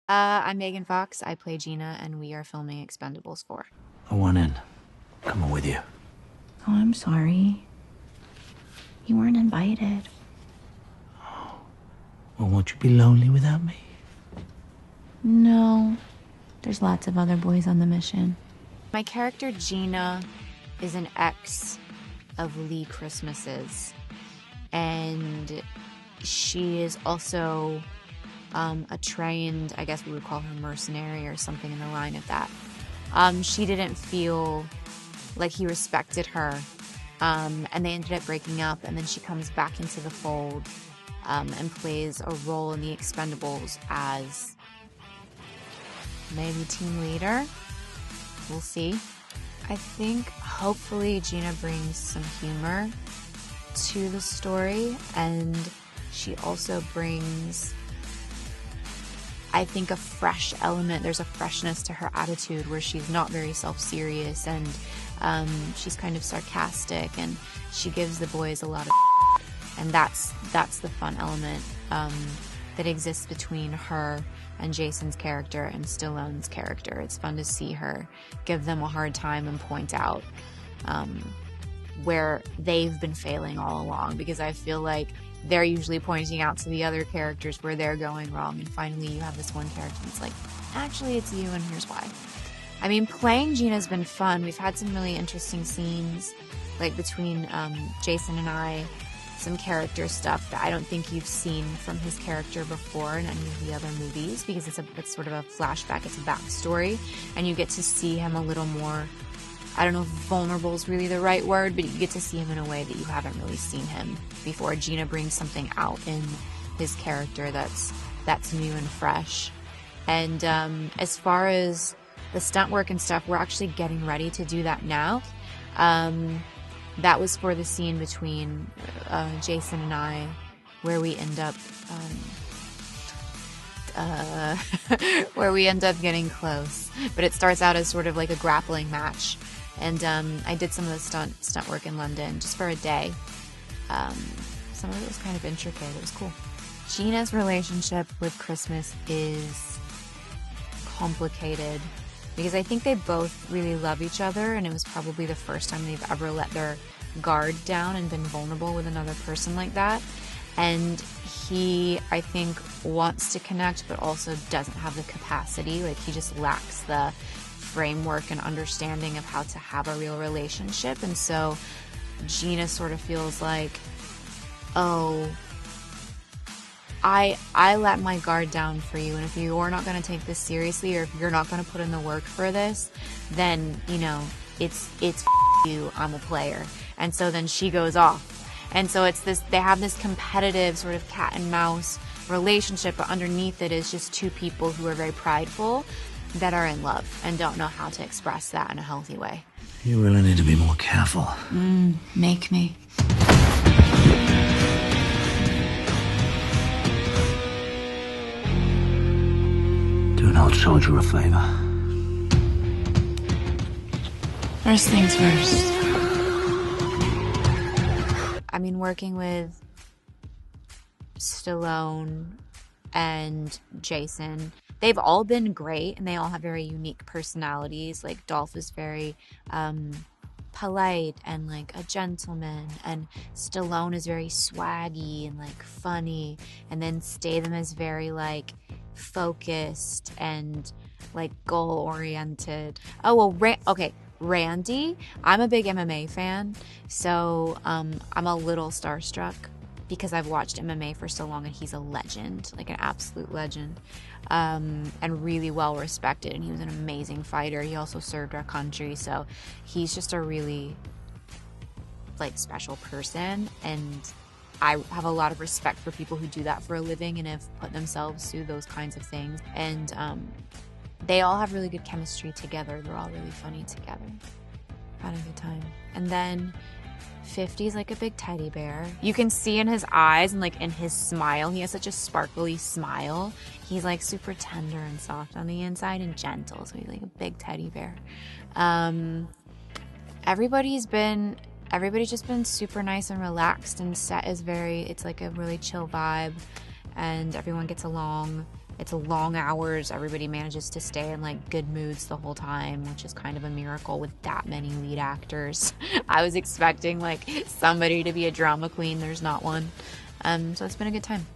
I'm Megan Fox. I play Gina, and we are filming Expendables 4. I want in. Coming with you. Oh, I'm sorry. You weren't invited. Well, won't you be lonely without me? No. There's lots of other boys on the mission. My character, Gina, is an ex of Lee Christmas's, and she is also a trained, I guess we would call her mercenary or something in the line of that. She didn't feel like he respected her, and they ended up breaking up, and then she comes back into the fold and plays a role in the Expendables as maybe team leader. We'll see. I think hopefully Gina brings some humor to the story, and she also brings, I think, a fresh element. There's a freshness to her attitude where she's not very self-serious, and she's kind of sarcastic, and she gives the boys a lot of and that's the fun element that exists between her and Jason's character and Stallone's character. It's fun to see her give them a hard time and point out where they've been failing all along, because I feel like they're usually pointing out to the other characters where they're going wrong, and finally you have this one character that's like, actually it's you, and here's why. I mean, playing Gina's been fun. We've had some really interesting scenes, like between Jason and I, some character stuff that I don't think you've seen from his character before in any of the other movies, because it's sort of a flashback, it's a backstory, and you get to see him a little more, I don't know if vulnerable is really the right word, but you get to see him in a way that you haven't really seen him before. Gina brings something out in his character that's new and fresh. And as far as the stunt work and stuff, we're actually getting ready to do that now. That was for the scene between Jason and I, where we end up getting close. But it starts out as sort of like a grappling match, and I did some of the stunt work in London just for a day. Some of it was kind of intricate. It was cool. Gina's relationship with Christmas is complicated, because I think they both really love each other, and it was probably the first time they've ever let their guard down and been vulnerable with another person like that. And he, I think, wants to connect, but also doesn't have the capacity. Like, he just lacks the framework and understanding of how to have a real relationship. And so Gina sort of feels like, oh, I let my guard down for you, and if you're not going to take this seriously, or if you're not going to put in the work for this, then, you know, it's you, I'm a player. And so then she goes off. And so it's this, they have this competitive sort of cat and mouse relationship, but underneath it is just two people who are very prideful that are in love and don't know how to express that in a healthy way. You really need to be more careful. Make me. Do an old soldier a favor. First things first. I mean, working with Stallone and Jason, they've all been great, and they all have very unique personalities. Like, Dolph is very polite and like a gentleman, and Stallone is very swaggy and like funny, and then Statham is very like focused and like goal oriented. Oh well, okay, Randy, I'm a big MMA fan, so I'm a little starstruck because I've watched MMA for so long, and he's a legend, like an absolute legend, and really well respected, and he was an amazing fighter. He also served our country, so he's just a really like special person, and I have a lot of respect for people who do that for a living and have put themselves through those kinds of things. And they all have really good chemistry together. They're all really funny together. Had a good time. And then 50's like a big teddy bear. You can see in his eyes and like in his smile, he has such a sparkly smile. He's like super tender and soft on the inside and gentle, so he's like a big teddy bear. Everybody's just been super nice and relaxed, and Set is it's like a really chill vibe, and everyone gets along. It's long hours. Everybody manages to stay in like good moods the whole time, which is kind of a miracle with that many lead actors. I was expecting like somebody to be a drama queen. There's not one. So it's been a good time.